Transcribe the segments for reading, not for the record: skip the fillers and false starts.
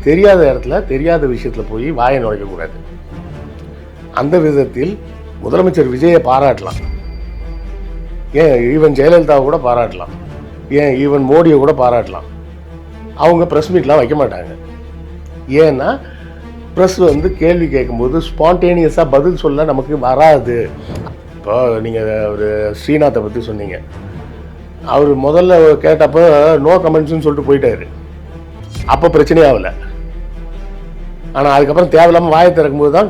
தெரியாத இடத்துல தெரியாத விஷயத்தில் போய் வாயை நுழைக்கக்கூடாது. அந்த விதத்தில் முதலமைச்சர் விஜயை பாராட்டலாம், ஏன் ஈவன் ஜெயலலிதாவை கூட பாராட்டலாம், ஏன் ஈவன் மோடியை கூட பாராட்டலாம். அவங்க ப்ரெஸ் மீட்லாம் வைக்க மாட்டாங்க. ஏன்னா ப்ரெஸ் கேள்வி கேட்கும்போது ஸ்பான்டேனியஸாக பதில் சொல்ல நமக்கு வராது. இப்போ நீங்கள் ஒரு ஸ்ரீநாத்தை பற்றி சொன்னீங்க. அவர் முதல்ல கேட்டப்போ நோ கமெண்ட்ஸ்னு சொல்லிட்டு போயிட்டாரு. அப்போ பிரச்சனையே ஆகலை. ஆனால் அதுக்கப்புறம் தேவையில்லாமல் வாயை திறக்கும்போது தான்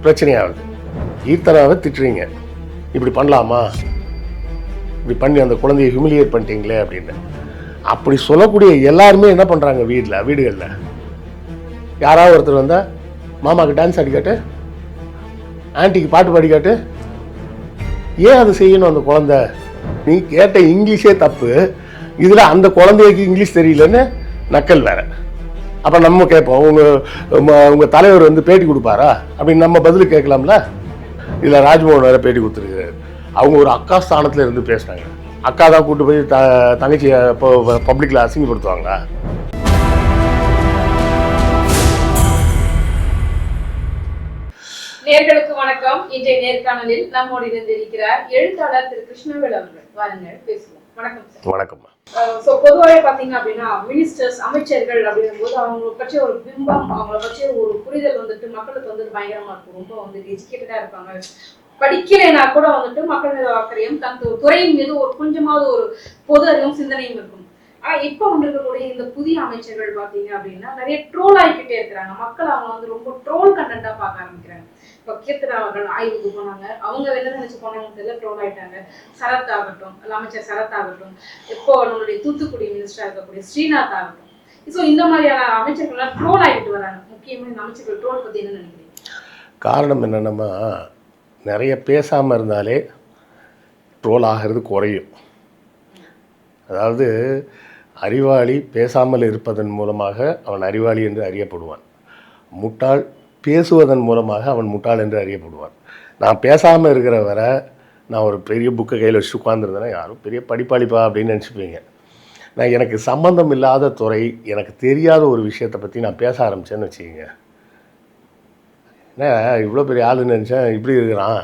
பிரச்சனையாகுது. கீர்த்தனாவை திட்டுறீங்க, இப்படி பண்ணலாமா, இப்படி பண்ணி அந்த குழந்தையை ஹியூமிலியேட் பண்ணிட்டீங்களே அப்படின்னு. அப்படி சொல்லக்கூடிய எல்லாருமே என்ன பண்ணுறாங்க, வீடுகளில் யாராவது ஒருத்தர் வந்தால் மாமாவுக்கு டான்ஸ் ஆடிக்காட்டு, ஆன்ட்டிக்கு பாட்டு பாடிக்காட்டு. ஏன் அதை செய்யணும்? அந்த குழந்தை நீ கேட்ட இங்கிலீஷே தப்பு, இதில் அந்த குழந்தைக்கு இங்கிலீஷ் தெரியலன்னு நக்கல் வேற. அப்போ நம்ம கேட்போம், உங்கள் தலைவர் பேட்டி கொடுப்பாரா அப்படின்னு நம்ம பதில் கேட்கலாம்ல. இதில் ராஜ்மோகன் வேற பேட்டி கொடுத்துருக்காரு. அவங்க ஒரு அக்கா ஸ்தானத்தில் இருந்து பேசுனாங்க. அக்கா தான் கூப்பிட்டு போய் தங்கச்சியை இப்போ பப்ளிக்கில் அசிங்கப்படுத்துவாங்களா? நேர்களுக்கு வணக்கம். இன்றைய நேர்காணலில் நம்மோடு இருந்திருக்கிறார் எழுத்தாளர் திரு கிருஷ்ணவேல் அவர்கள். வாருங்கள் பேசுவோம். வணக்கம் சார். வணக்கம். பொதுவாகவே பாத்தீங்க அப்படின்னா மினிஸ்டர்ஸ், அமைச்சர்கள் அப்படிங்கும் போது அவங்களை பற்றி ஒரு பிம்பம், அவங்கள பற்றி ஒரு புரிதல் மக்களுக்கு பயங்கரமா இருக்கும். ரொம்ப எஜுகேட்டடா இருப்பாங்க. படிக்கலைன்னா கூட மக்கள் மீது அக்கறையும் தன் துறையின் மீது ஒரு கொஞ்சமாவது ஒரு பொது அறிவும் சிந்தனையும் இருக்கும். இப்ப இருக்கக்கூடிய இந்த புதிய அமைச்சர்கள் பாத்தீங்க அப்படின்னா நிறைய ட்ரோல் ஆகிக்கிட்டே இருக்கிறாங்க. மக்கள் அவங்க ரொம்ப ட்ரோல் கண்டென்ட்டா பார்க்க ஆரம்பிக்கிறாங்க. இப்ப கீர்த்தனா அவர்கள் ஆய்வுக்கு போனாங்க, அவங்க என்ன நினைச்சு போனாங்கன்னு தெரியல, ட்ரோல் ஆயிட்டாங்க. சரத் ஆகட்டும், அமைச்சர் சரத் ஆகட்டும், இப்போ நம்மளுடைய தூத்துக்குடி மினிஸ்டரா இருக்கக்கூடிய ஸ்ரீநாத் ஆகட்டும். ஸோ இந்த மாதிரியான அமைச்சர்கள்லாம் ட்ரோல் ஆகிட்டு வராங்க. முக்கியமாக இந்த அமைச்சர்கள் ட்ரோல் பத்தி என்ன நினைக்கிறீங்க? காரணம் என்னென்னமா, நிறைய பேசாமல் இருந்தாலே ட்ரோல் ஆகிறது குறையும். அதாவது அறிவாளி பேசாமல் இருப்பதன் மூலமாக அவன் அறிவாளி என்று அறியப்படுவான். முட்டாள் பேசுவதன் மூலமாக அவன் முட்டாள் என்று அறியப்படுவான். நான் பேசாமல் இருக்கிற வரை நான் ஒரு பெரிய புக்கை கையில் வச்சு உட்காந்துருந்தேன்னா யாரும் பெரிய படிப்பாளிப்பா அப்படின்னு நினச்சிப்பீங்க. நான் எனக்கு சம்பந்தம் இல்லாத துறை, எனக்கு தெரியாத ஒரு விஷயத்தை பற்றி நான் பேச ஆரம்பித்தேன்னு வச்சுக்கோங்க, ஏன்னா இவ்வளோ பெரிய ஆளுன்னு நினச்சேன், இப்படி இருக்கிறான்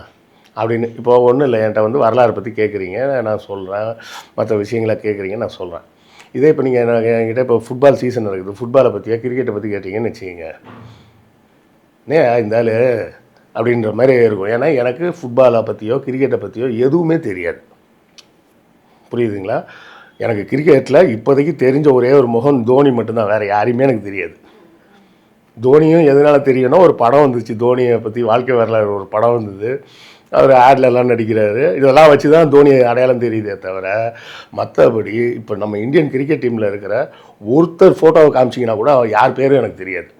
அப்படின்னு. இப்போ ஒன்றும் இல்லை, என்கிட்ட வரலாறு பற்றி கேட்குறீங்க, நான் சொல்கிறேன். மற்ற விஷயங்களை கேட்குறீங்க, நான் சொல்கிறேன். இதே இப்போ நீங்கள் என்கிட்ட இப்போ ஃபுட்பால் சீசன் இருக்குது, ஃபுட்பாலை பற்றியா கிரிக்கெட்டை பற்றி கேட்டிங்கன்னு வச்சுக்கோங்க, இந்த ஆள் அப்படின்ற மாதிரி இருக்கும். ஏன்னா எனக்கு ஃபுட்பாலை பற்றியோ கிரிக்கெட்டை பற்றியோ எதுவுமே தெரியாது. புரியுதுங்களா? எனக்கு கிரிக்கெட்டில் இப்போதைக்கு தெரிஞ்ச ஒரே ஒரு முகம் தோனி மட்டும்தான், வேறு யாரையுமே எனக்கு தெரியாது. தோனியும் எதனால் தெரியும்னா, ஒரு படம் வந்துச்சு தோனியை பற்றி, வாழ்க்கை வரலாறு ஒரு படம் வந்தது, அவர் ஆட்லெல்லாம் நடிக்கிறாரு. இதெல்லாம் வச்சு தான் தோனியை அடையாளம் தெரியுதே தவிர, மற்றபடி இப்போ நம்ம இந்தியன் கிரிக்கெட் டீமில் இருக்கிற ஒருத்தர் ஃபோட்டோவை காமிச்சிங்கன்னா கூட யார் பேரும் எனக்கு தெரியாது.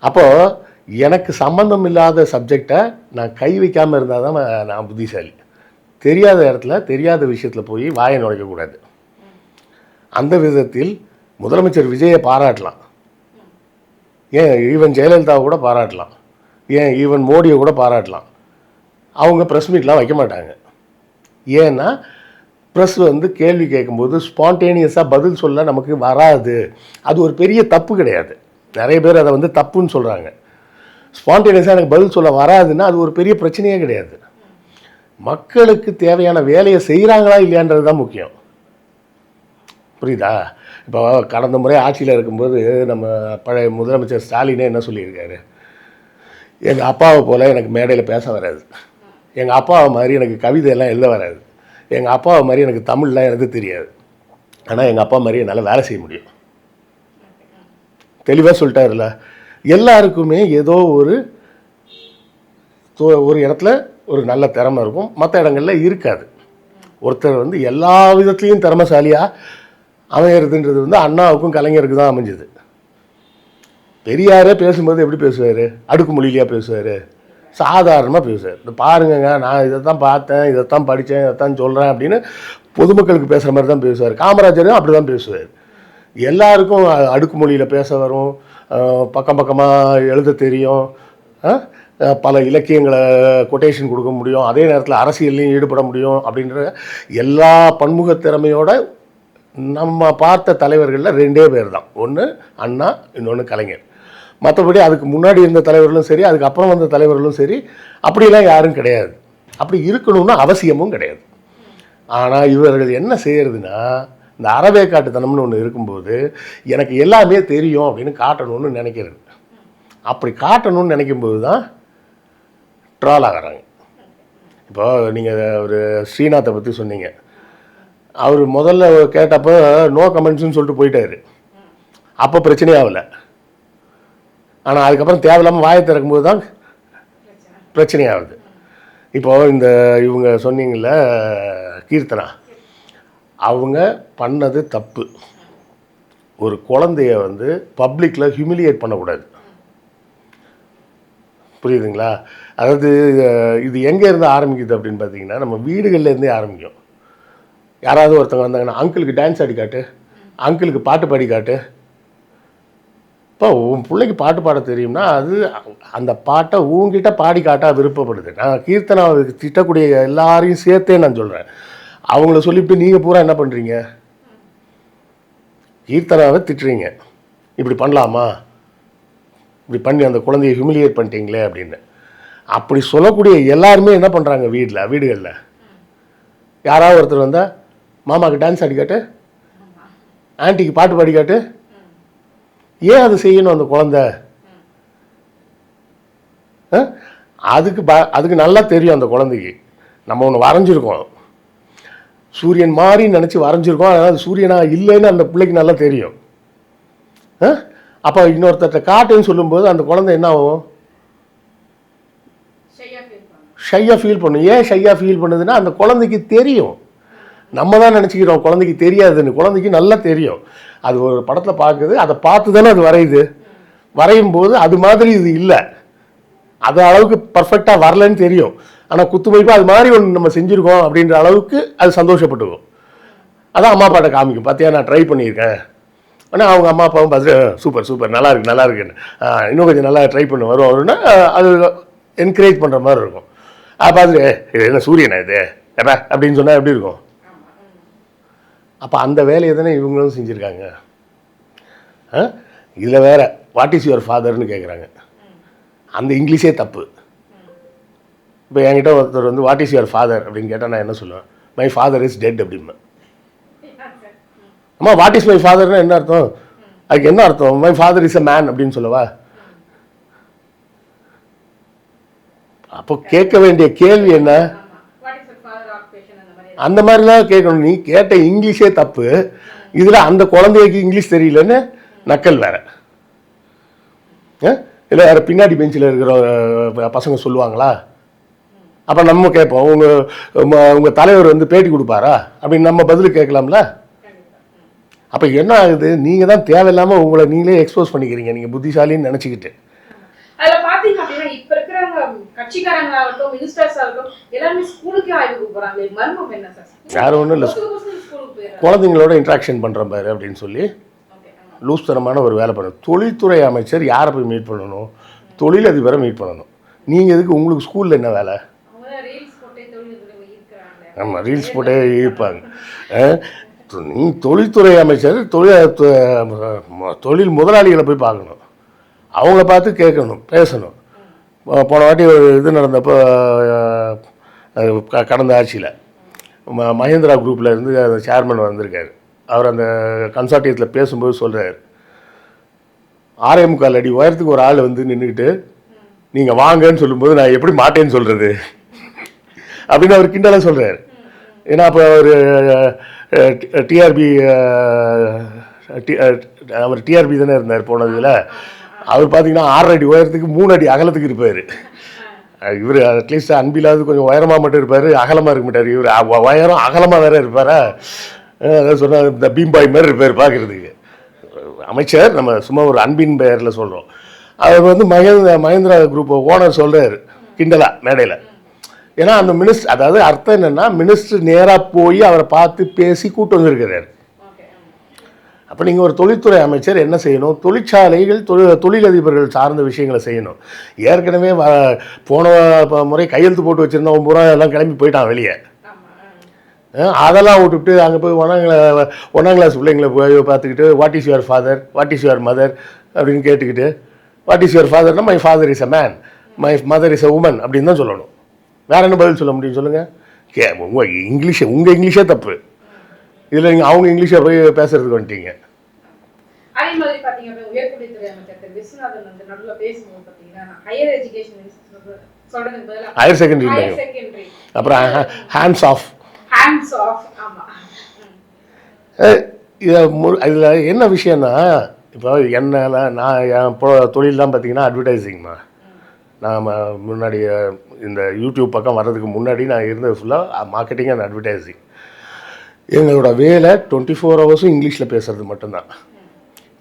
அப்போது எனக்கு சம்மந்தம் இல்லாத சப்ஜெக்டை நான் கை வைக்காமல் இருந்தால் தான் நான் புத்திசாலி. தெரியாத இடத்துல தெரியாத விஷயத்தில் போய் வாயை நுழைக்கக்கூடாது. அந்த விதத்தில் முதலமைச்சர் விஜயை பாராட்டலாம், ஏன் ஈவன் ஜெயலலிதாவை கூட பாராட்டலாம், ஏன் ஈவன் மோடியை கூட பாராட்டலாம். அவங்க ப்ரெஸ் மீட்லாம் வைக்க மாட்டாங்க. ஏன்னா ப்ரெஸ் கேள்வி கேட்கும்போது ஸ்பான்டேனியஸாக பதில் சொல்ல நமக்கு வராது. அது ஒரு பெரிய தப்பு கிடையாது. நிறைய பேர் அதை தப்புன்னு சொல்கிறாங்க. ஸ்பான்டேனியஸாக எனக்கு பதில் சொல்ல வராதுன்னா அது ஒரு பெரிய பிரச்சனையே கிடையாது. மக்களுக்கு தேவையான வேலையை செய்கிறாங்களா இல்லையான்றது தான் முக்கியம். புரியுதா? இப்போ கடந்த முறை ஆட்சியில் இருக்கும்போது நம்ம பழைய முதலமைச்சர் ஸ்டாலினே என்ன சொல்லியிருக்காரு, எங்கள் அப்பாவை போல் எனக்கு மேடையில் பேச வராது, எங்கள் அப்பாவை மாதிரி எனக்கு கவிதையெல்லாம் எழுத வராது, எங்கள் அப்பாவை மாதிரி எனக்கு தமிழ்லாம் எழுத தெரியாது, ஆனால் எங்கள் அப்பா மாதிரி என்னால் வேலை செய்ய முடியும். தெளிவாக சொல்லிட்டாருல. எல்லாருக்குமே ஏதோ ஒரு இடத்துல ஒரு நல்ல திறமை இருக்கும், மற்ற இடங்களில் இருக்காது. ஒருத்தர் எல்லா விதத்துலேயும் திறமைசாலியாக அமையிறதுன்றது அண்ணாவுக்கும் கலைஞருக்கு தான் அமைஞ்சது. பெரியாரே பேசும்போது எப்படி பேசுவார்? அடுக்குமொழியிலையாக பேசுவார், சாதாரணமாக பேசுவார். இந்த பாருங்கங்க, நான் இதை தான் பார்த்தேன், இதைத்தான் படித்தேன், இதைத்தான் சொல்கிறேன் அப்படின்னு பொதுமக்களுக்கு பேசுகிற மாதிரி தான் பேசுவார். காமராஜரும் அப்படி தான் பேசுவார். எல்லாருக்கும் அடுக்குமொழியில் பேச வரும், பக்கம் பக்கமாக எழுத தெரியும், பல இலக்கியங்களை கொட்டேஷன் கொடுக்க முடியும், அதே நேரத்தில் அரசியல்லையும் ஈடுபட முடியும். அப்படின்ற எல்லா பன்முக திறமையோட நம்ம பார்த்த தலைவர்களில் 2 பேர் தான். ஒன்று அண்ணா, இன்னொன்று கலைஞர். மற்றபடி அதுக்கு முன்னாடி இருந்த தலைவர்களும் சரி, அதுக்கப்புறம் வந்த தலைவர்களும் சரி, அப்படிலாம் யாரும் கிடையாது. அப்படி இருக்கணும்னு அவசியமும் கிடையாது. ஆனால் இவர்கள் என்ன செய்யறதுன்னா, இந்த அறவேக்காட்டுத்தனம்னு ஒன்று இருக்கும்போது எனக்கு எல்லாமே தெரியும் அப்படின்னு காட்டணும்னு நினைக்கிறது. அப்படி காட்டணும்னு நினைக்கும்போது தான் ட்ரால் ஆகிறாங்க. இப்போ நீங்கள் ஒரு ஸ்ரீநாத்தை பற்றி சொன்னீங்க. அவர் முதல்ல கேட்டப்போ நோ கமெண்ட்ஸ்னு சொல்லிட்டு போயிட்டாரு. அப்போ பிரச்சனையாகலை. ஆனால் அதுக்கப்புறம் தேவையில்லாமல் வாயை திறக்கும்போது தான் பிரச்சனையாகுது. இப்போது இந்த இவங்க சொன்னீங்கள்ல கீர்த்தனா, அவங்க பண்ணது தப்பு. ஒரு குழந்தைய வந்து பப்ளிக்கில் ஹியூமிலியேட் பண்ணக்கூடாது. புரியுதுங்களா? அதாவது இது எங்கேருந்து ஆரம்பிக்குது அப்படின்னு பார்த்தீங்கன்னா, நம்ம வீடுகள்லேருந்தே ஆரம்பிக்கும். யாராவது ஒருத்தவங்க வந்தாங்கன்னா, அங்கிளுக்கு டான்ஸ் ஆடி காட்டு, அங்கிளுக்கு பாட்டு பாடி காட்டு. இப்போ உன் பிள்ளைக்கு பாட்டு பாட தெரியும்னா அது அந்த பாட்டை உங்ககிட்ட பாடி காட்ட விருப்பப்படுது. நான் கீர்த்தனாவை திட்டக்கூடிய எல்லாரையும் சேர்த்தே நான் சொல்கிறேன். அவங்கள சொல்லிவிட்டு நீங்கள் பூரா என்ன பண்ணுறீங்க? கீர்த்தனாவை திட்டுறீங்க. இப்படி பண்ணலாமா, இப்படி பண்ணி அந்த குழந்தைய ஹியூமிலியேட் பண்ணிட்டீங்களே அப்படின்னு. அப்படி சொல்லக்கூடிய எல்லாருமே என்ன பண்ணுறாங்க? வீடுகளில் யாராவது ஒருத்தர் வந்தால் மாமாவுக்கு டான்ஸ் ஆடி காட்டு, ஆன்ட்டிக்கு பாட்டு பாடி காட்டு. ஏன் அது செய்யணும் அந்த குழந்தை? அதுக்கு நல்லா தெரியும் அந்த குழந்தைக்கு. நம்ம ஒன்று வரைஞ்சிருக்கோம், சூரியன் மாதிரி நினச்சி வரைஞ்சிருக்கோம். அதனால் சூரியனாக இல்லைன்னு அந்த பிள்ளைக்கு நல்லா தெரியும். அப்போ இன்னொருத்தட்ட காட்டுன்னு சொல்லும்போது அந்த குழந்தை என்ன ஆகும்? ஷையாக ஃபீல் பண்ணும். ஏன் ஷையாக ஃபீல் பண்ணுதுன்னா அந்த குழந்தைக்கு தெரியும். நம்ம தான் நினச்சிக்கிறோம் குழந்தைக்கு தெரியாதுன்னு. குழந்தைக்கு நல்லா தெரியும். அது ஒரு படத்தில் பார்க்குது, அதை பார்த்து தானே அது வரையுது. வரையும் போது அது மாதிரி இது இல்லை, அது அளவுக்கு பர்ஃபெக்டாக வரலன்னு தெரியும். ஆனால் குத்துமதிப்பாக அது மாதிரி ஒன்று நம்ம செஞ்சுருக்கோம் அப்படின்ற அளவுக்கு அது சந்தோஷப்பட்டுக்கும். அதான் அம்மா அப்பாட்ட காமிக்கும், பார்த்தியா நான் ட்ரை பண்ணியிருக்கேன். ஆனால் அவங்க அம்மா அப்பாவும் பார்த்துட்டு சூப்பர் சூப்பர் நல்லா இருக்குன்னு இன்னும் கொஞ்சம் நல்லா ட்ரை பண்ண வரும்னா அது என்கரேஜ் பண்ணுற மாதிரி இருக்கும். பார்த்துட்டு இது என்ன சூரியனா இது எப்போ அப்படின்னு சொன்னால் எப்படி இருக்கும்? அப்போ அந்த வேலையை தானே இவங்களும் செஞ்சுருக்காங்க. இதில் வேற வாட் இஸ் யுவர் ஃபாதர்னு கேட்குறாங்க. அந்த இங்கிலீஷே தப்பு. இப்போ என்கிட்ட ஒருத்தர் வந்து வாட் இஸ் யுவர் ஃபாதர் அப்படின்னு கேட்டால் நான் என்ன சொல்லுவேன்? மை ஃபாதர் இஸ் டெட் அப்படிம்பேன். அம்மா வாட் இஸ் மை ஃபாதர்னா என்ன அர்த்தம்? அதுக்கு என்ன அர்த்தம்? My father is a man அப்படின்னு சொல்லவா? அப்போ கேட்க வேண்டிய கேள்வி என்ன? அந்த மாதிரிலாம் கேட்கணும். நீ கேட்ட இங்கிலீஷே தப்பு. இதில் அந்த குழந்தைக்கு இங்கிலீஷ் தெரியலன்னு நக்கல் வேற. இல்லை வேறு பின்னாடி பெஞ்சில் இருக்கிற பசங்க சொல்லுவாங்களா? அப்போ நம்ம கேட்போம், உங்கள் தலைவர் வந்து பேட்டி கொடுப்பாரா அப்படின்னு நம்ம பதில் கேட்கலாம்ல. அப்போ என்ன ஆகுது? நீங்கள் தான் தேவையில்லாமல் உங்களை நீங்களே எக்ஸ்போஸ் பண்ணிக்கிறீங்க, நீங்கள் புத்திசாலின்னு நினச்சிக்கிட்டு. அதில் பார்த்தீங்க அப்படின்னா இப்போ இருக்கிறவங்க கட்சிக்காரங்களாகட்டும் மினிஸ்டர்ஸ் ஆகட்டும் எல்லாருமே ஸ்கூலுக்கே ஆய்வுக்கு போகிறாங்களே, மர்மம் என்ன சார்? வேறு ஒன்றும் இல்லை, குழந்தைங்களோட இன்ட்ராக்ஷன் பண்ணுற பாரு அப்படின்னு சொல்லி லூஸ்தனமான ஒரு வேலை பண்ணணும். தொழில்துறை அமைச்சர் யாரை போய் மீட் பண்ணணும்? தொழிலதிபரை மீட் பண்ணணும். நீங்கள் எதுக்கு? உங்களுக்கு ஸ்கூலில் என்ன வேலை? ஆமாம், ரீல்ஸ் போட்டே இருப்பாங்க. நீ தொழில்துறை அமைச்சர் தொழில் முதலாளிகளை போய் பார்க்கணும், அவங்கள பார்த்து கேட்கணும், பேசணும். போன வாட்டி ஒரு இது நடந்தப்போ கடந்த ஆட்சியில் மஹிந்திரா குரூப்பில் இருந்து அந்த சேர்மன் வந்திருக்காரு. அவர் அந்த கன்சார்டியத்தில் பேசும்போது சொல்கிறார், 6.25 அடி உயரத்துக்கு ஒரு ஆள் வந்து நின்றுக்கிட்டு நீங்கள் வாங்கன்னு சொல்லும்போது நான் எப்படி மாட்டேன்னு சொல்கிறது அப்படின்னு அவர் கிண்டலாக சொல்கிறார். ஏன்னா அப்போ அவர் டிஆர்பி தானே இருந்தார் போனதில். அவர் பார்த்தீங்கன்னா 6 அடி உயரத்துக்கு 3 அடி அகலத்துக்கு இருப்பார். இவர் அட்லீஸ்ட் அன்பில்லாவது கொஞ்சம் உயரமாக மட்டும் இருப்பார், அகலமாக இருக்க மாட்டார். இவர் உயரம் அகலமாக வேற இருப்பாரா? அதான் சொன்னால் இந்த பீம்பாய் மாதிரி இருப்பார் பார்க்குறதுக்கு. அமைச்சர் நம்ம சும்மா ஒரு அன்பின் பெயரில் சொல்கிறோம். அவர் வந்து மஹிந்திரா குரூப் ஓனர் சொல்கிறார் கிண்டலா மேடையில். ஏன்னா அந்த மினிஸ்டர், அதாவது அர்த்தம் என்னென்னா மினிஸ்டர் நேராக போய் அவரை பார்த்து பேசி கூட்டு வந்திருக்கிறார். அப்போ நீங்கள் ஒரு தொழில்துறை அமைச்சர் என்ன செய்யணும்? தொழிற்சாலைகள் தொழிலதிபர்கள் சார்ந்த விஷயங்களை செய்யணும். ஏற்கனவே போன முறை கையெழுத்து போட்டு வச்சுருந்தவன் பூரா எல்லாம் கிளம்பி போயிட்டான் வெளியே. அதெல்லாம் விட்டுவிட்டு அங்கே போய் ஒன்றாம் கிளாஸ் பிள்ளைங்களை போய் பார்த்துக்கிட்டு what is your father, what is your mother அப்படின்னு கேட்டுக்கிட்டு, வாட் இஸ் யுவர் ஃபாதர்னா my father is a man, my mother is a woman அப்படின்னு தான் சொல்லணும். வேற என்ன பதில் சொல்ல முடியும் சொல்லுங்கள்? உங்கள் இங்கிலீஷே தப்பு. இதில் நீங்கள் அவங்க இங்கிலீஷை போய் பேசுறதுக்கு வந்துட்டீங்க. அதே மாதிரி பார்த்தீங்கன்னா உயர்கல்வித்துறை அமைச்சர் திரு விஸ்வநாதன் வந்து நடுவில் பேசும்போது பார்த்தீங்கன்னா ஹையர் எஜுகேஷன் சொல்றதுக்கு பதிலாக ஹையர் செகண்டரி அப்புறம் ஹேண்ட்ஸ் ஆஃப் ஆமா. இதில் என்ன விஷயம்னா, இப்போ என்னால் நான் என் தொழிலெலாம் பார்த்தீங்கன்னா அட்வர்டைஸிங்மா. நான் முன்னாடி இந்த யூடியூப் பக்கம் வர்றதுக்கு முன்னாடி நான் இருந்தது ஃபுல்லாக மார்க்கெட்டிங் அண்ட் அட்வர்டைஸிங். எங்களோட வேலை 24 ஹவர்ஸும் இங்கிலீஷில் பேசுகிறது மட்டும்தான்.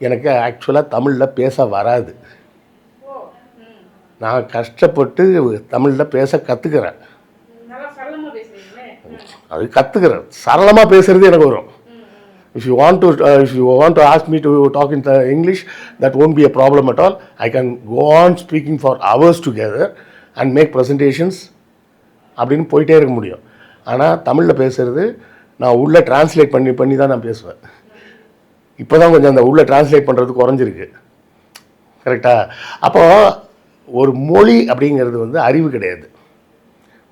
எனக்கு ஆக்சுவலாக தமிழில் பேச வராது. நான் கஷ்டப்பட்டு தமிழில் பேச கற்றுக்கிறேன். அது கற்றுக்கிறேன். சரளமாக பேசுகிறது எனக்கு வரும். If you want to ask me to talk in English, that won't be a problem at all. I can go on speaking for hours together and make presentations அப்படின்னு போயிட்டே இருக்க முடியும். ஆனால் தமிழில் பேசுகிறது நான் உள்ளே டிரான்ஸ்லேட் பண்ணி தான் நான் பேசுவேன். இப்போ தான் கொஞ்சம் அந்த உள்ளே டிரான்ஸ்லேட் பண்ணுறது குறைஞ்சிருக்கு. கரெக்டாக? அப்போது ஒரு மொழி அப்படிங்கிறது வந்து அறிவு கிடையாது.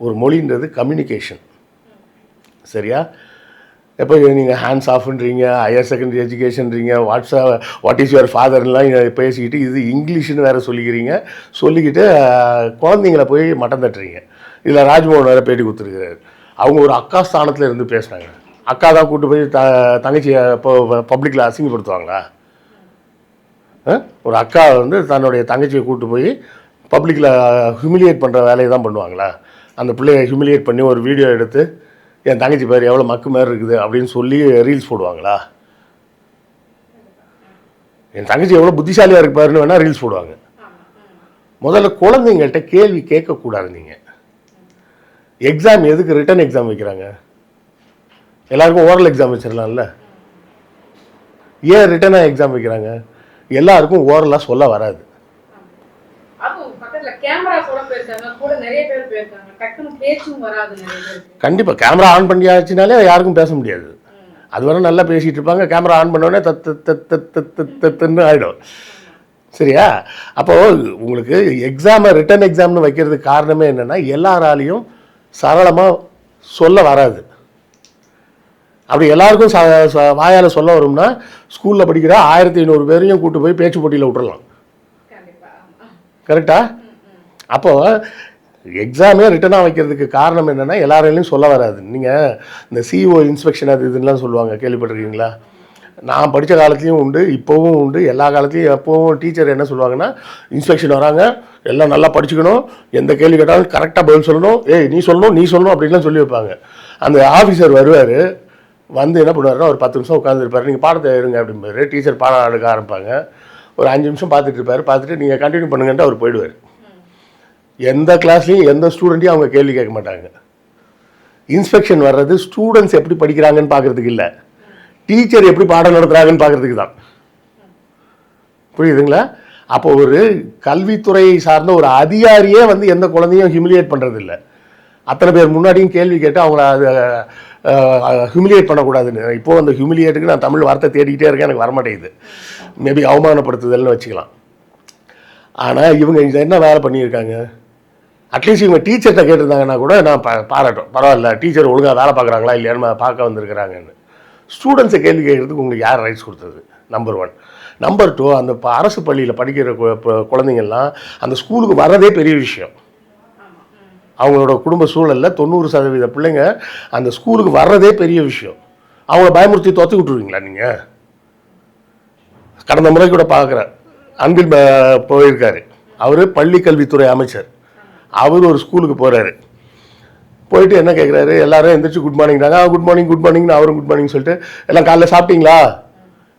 ஒரு மொழின்றது கம்யூனிகேஷன். சரியா? எப்போ நீங்கள் ஹேண்ட்ஸ் ஆஃப்ன்றீங்க, ஹையர் செகண்டரி எஜுகேஷன்றீங்க, வாட் இஸ் யுவர் ஃபாதர்லாம் பேசிக்கிட்டு இது இங்கிலீஷ்னு வேறு சொல்லிக்கிட்டு குழந்தைங்கள போய் மட்டம் தட்டுறீங்க. இதில் ராஜ்மோகன் வேறு பேட்டி கொடுத்துருக்கிறாரு. அவங்க ஒரு அக்கா ஸ்தானத்தில் இருந்து பேசுகிறாங்க. அக்கா தான் கூப்பிட்டு போய் தங்கச்சியை இப்போ பப்ளிக்கில் அசிங்கப்படுத்துவாங்களா? ஒரு அக்கா வந்து தன்னுடைய தங்கச்சியை கூப்பிட்டு போய் பப்ளிக்கில் ஹியூமிலியேட் பண்ணுற வேலையை தான் பண்ணுவாங்களா? அந்த பிள்ளையை ஹியூமிலியேட் பண்ணி ஒரு வீடியோ எடுத்து என் தங்கச்சி பேர் எவ்வளோ மக்கு மாதிரி இருக்குது அப்படின்னு சொல்லி ரீல்ஸ் போடுவாங்களா? என் தங்கச்சி எவ்வளோ புத்திசாலியாக இருக்கு பாருன்னு வேணால் ரீல்ஸ் போடுவாங்க. முதல்ல குழந்தைங்கள்ட்ட கேள்வி கேட்கக்கூடாது. நீங்கள் எக்ஸாம் எதுக்கு ரிட்டன் எக்ஸாம் வைக்கிறாங்க? எல்லாருக்கும் ஓரல் எக்ஸாம் வச்சிடலாம்ல. ஏன் ரிட்டனாக எக்ஸாம் வைக்கிறாங்க? எல்லாருக்கும் ஓரலாக சொல்ல வராது. கண்டிப்பாக கேமரா ஆன் பண்ணியாச்சுனாலே யாருக்கும் பேச முடியாது. அது வரை நல்லா பேசிகிட்டு இருப்பாங்க. கேமரா ஆன் பண்ணோடனே தத்துன்னு ஆகிடும். சரியா? அப்போது உங்களுக்கு எக்ஸாமை ரிட்டன் எக்ஸாம்னு வைக்கிறதுக்கு காரணமே என்னென்னா எல்லாராலையும் சரளமாக சொல்ல வராது. அப்படி எல்லாருக்கும் வாயால் சொல்ல வரும்னா ஸ்கூலில் படிக்கிற 1500 பேரையும் கூப்பிட்டு போய் பேச்சு போட்டியில் விட்டுறலாம். கரெக்டா? அப்போது எக்ஸாமே ரிட்டனாக வைக்கிறதுக்கு காரணம் என்னென்னா எல்லாராலையும் சொல்ல வராது. நீங்கள் இந்த சிஓ இன்ஸ்பெக்ஷன் அது இதுலாம் சொல்லுவாங்க, கேள்விப்பட்டிருக்கீங்களா? நான் படித்த காலத்துலேயும் உண்டு, இப்போவும் உண்டு, எல்லா காலத்துலேயும் எப்போவும் டீச்சர் என்ன சொல்லுவாங்கன்னா, இன்ஸ்பெக்ஷன் வராங்க, எல்லாம் நல்லா படிச்சுக்கணும், எந்த கேள்வி கேட்டாலும் கரெக்டாக பதில் சொல்லணும், நீ சொல்லணும் அப்படின்லாம் சொல்லி வைப்பாங்க. அந்த ஆஃபீஸர் வருவார், வந்து என்ன பண்ணுவாருன்னா ஒரு 10 நிமிஷம் உட்காந்துருப்பார். நீங்கள் பாடத்தை இருங்க அப்படிம்பாரு. டீச்சர் பாடம் எடுக்க ஆரம்பிப்பாங்க. ஒரு 5 நிமிஷம் பார்த்துட்டு இருப்பார். பார்த்துட்டு நீங்கள் கண்டினியூ பண்ணுங்கன்ட்டு அவர் போயிடுவார். எந்த கிளாஸ்லையும் எந்த ஸ்டூடெண்ட்டையும் அவங்க கேள்வி கேட்க மாட்டாங்க. இன்ஸ்பெக்ஷன் வர்றது ஸ்டூடெண்ட்ஸ் எப்படி படிக்கிறாங்கன்னு பார்க்குறதுக்கு இல்லை, டீச்சர் எப்படி பாடம் நடத்துகிறாங்கன்னு பார்க்குறதுக்கு தான். புரியுதுங்களா? அப்போ ஒரு கல்வித்துறையை சார்ந்த ஒரு அதிகாரியே வந்து எந்த குழந்தையும் ஹியூமிலியேட் பண்ணுறது இல்லை. அத்தனை பேர் முன்னாடியும் கேள்வி கேட்டு அவங்கள அது ஹியூமிலியேட் பண்ணக்கூடாதுன்னு. இப்போது அந்த ஹியூமிலியேட்டுக்கு நான் தமிழ் வார்த்தை தேடிக்கிட்டே இருக்கேன், எனக்கு வரமாட்டேங்குது. மேபி அவமானப்படுத்துதல்னு வச்சுக்கலாம். ஆனால் இவங்க இதை என்ன வேலை பண்ணியிருக்காங்க? அட்லீஸ்ட் இவங்க டீச்சர்கிட்ட கேட்டிருந்தாங்கன்னா கூட நான் பாராட்டும், பரவாயில்ல டீச்சர் ஒழுங்காக வேலை பார்க்குறாங்களா இல்லையான்னு பார்க்க வந்திருக்கிறாங்கன்னு. ஸ்டூடெண்ட்ஸை கேள்வி கேட்குறதுக்கு உங்களுக்கு யார் ரைட்ஸ் கொடுத்தது? நம்பர் 1. நம்பர் 2, அந்த அரசு பள்ளியில் படிக்கிற குழந்தைங்கள்லாம் அந்த ஸ்கூலுக்கு வர்றதே பெரிய விஷயம். அவங்களோட குடும்ப சூழலில் 90% பிள்ளைங்க அந்த ஸ்கூலுக்கு வர்றதே பெரிய விஷயம். அவங்கள பயமுறுத்தி தொத்தி விட்டுருவீங்களா நீங்கள்? கடந்த முறை கூட பார்க்குறேன், அன்பில் போயிருக்காரு. அவர் பள்ளி கல்வித்துறை அமைச்சர். அவர் ஒரு ஸ்கூலுக்கு போகிறாரு. போயிட்டு என்ன கேட்குறாரு, எல்லாரும் எந்திரிச்சு குட் மார்னிங்கிறாங்க. குட் மார்னிங்னு அவரும் குட் மார்னிங் சொல்லிட்டு, எல்லாம் காலைல சாப்பிட்டீங்களா,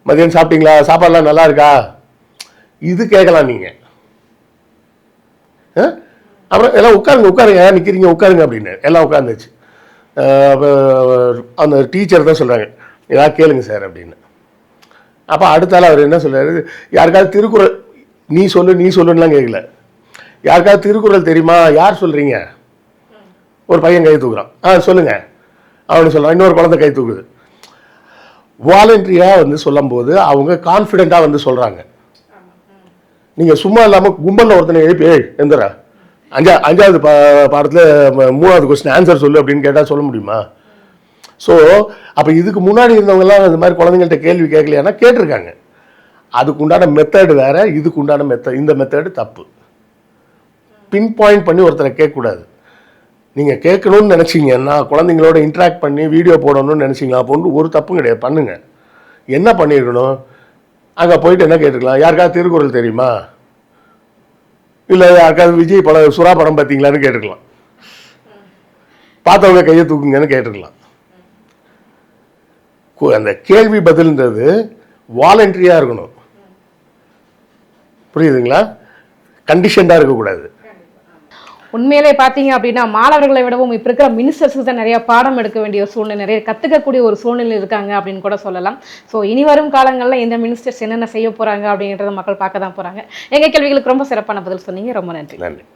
மதியம் சாப்பிட்டீங்களா, சாப்பாடுலாம் நல்லா இருக்கா, இது கேட்கலாம் நீங்கள். அப்புறம் எல்லாம் உட்காருங்க நிற்கிறீங்க உட்காருங்க அப்படின்னு எல்லாம் உட்காந்துச்சு. அந்த டீச்சர் தான் சொல்கிறாங்க, ஏதாவது கேளுங்க சார் அப்படின்னு. அப்போ அடுத்தால அவர் என்ன சொல்கிறாரு, யாருக்காவது திருக்குறள் நீ சொல்லுன்னுலாம் கேட்கல, யாருக்காவது திருக்குறள் தெரியுமா, யார் சொல்கிறீங்க? ஒரு பையன் கை தூக்குறான். சொல்லுங்கள். அவனு சொல்கிறான், இன்னொரு குழந்தை கை தூக்குது. வாலண்டரியாக வந்து சொல்லும்போது அவங்க கான்ஃபிடெண்ட்டாக வந்து சொல்கிறாங்க. நீங்கள் சும்மா இல்லாமல் கும்பலில் ஒருத்தனை எழுப்பி எந்திரா அஞ்சாவது பாடத்தில் 3வது கொஸ்டின் ஆன்சர் சொல்லு அப்படின்னு கேட்டால் சொல்ல முடியுமா? ஸோ அப்போ இதுக்கு முன்னாடி இருந்தவங்கலாம் இந்த மாதிரி குழந்தைங்கள்ட்ட கேள்வி கேட்கலையானா கேட்டிருக்காங்க. அதுக்கு உண்டான மெத்தடு வேறு, இதுக்கு உண்டான இந்த மெத்தடு தப்பு. பின் பாயிண்ட் பண்ணி ஒருத்தரை கேட்கக்கூடாது. நீங்கள் கேட்கணும்னு நினச்சிங்கன்னா குழந்தைங்களோட இன்ட்ராக்ட் பண்ணி வீடியோ போடணும்னு நினச்சிங்களா அப்போ ஒரு தப்பும் கிடையாது, பண்ணுங்கள். என்ன பண்ணியிருக்கணும், அங்கே போயிட்டு என்ன கேட்டுக்கலாம், யாருக்காவது திருக்குறள் தெரியுமா, இல்லை யாருக்காவது விஜய் படம் சுறா படம் பார்த்தீங்களான்னு கேட்டுக்கலாம், பார்த்தவங்க கையை தூக்குங்கன்னு கேட்டுக்கலாம். அந்த கேள்வி பதில்ன்றது வாலண்டரியாக இருக்கணும், புரியுதுங்களா? கண்டிஷன்டாக இருக்கக்கூடாது. உண்மையிலே பார்த்தீங்க அப்படின்னா மாணவர்களை விடவும் இப்போ இருக்கிற மினிஸ்டர்ஸுக்கு தான் நிறைய பாடம் எடுக்க வேண்டிய சூழ்நிலை, நிறைய கற்றுக்கக்கூடிய ஒரு சூழ்நிலை இருக்காங்க அப்படின்னு கூட சொல்லலாம். ஸோ இனி வரும் காலங்களில் இந்த மினிஸ்டர்ஸ் என்னென்ன செய்ய போகிறாங்க அப்படின்றத மக்கள் பார்க்க தான் போகிறாங்க. எங்கள் கேள்விகளுக்கு ரொம்ப சிறப்பான பதில் சொன்னீங்க, ரொம்ப நன்றி. நன்றி.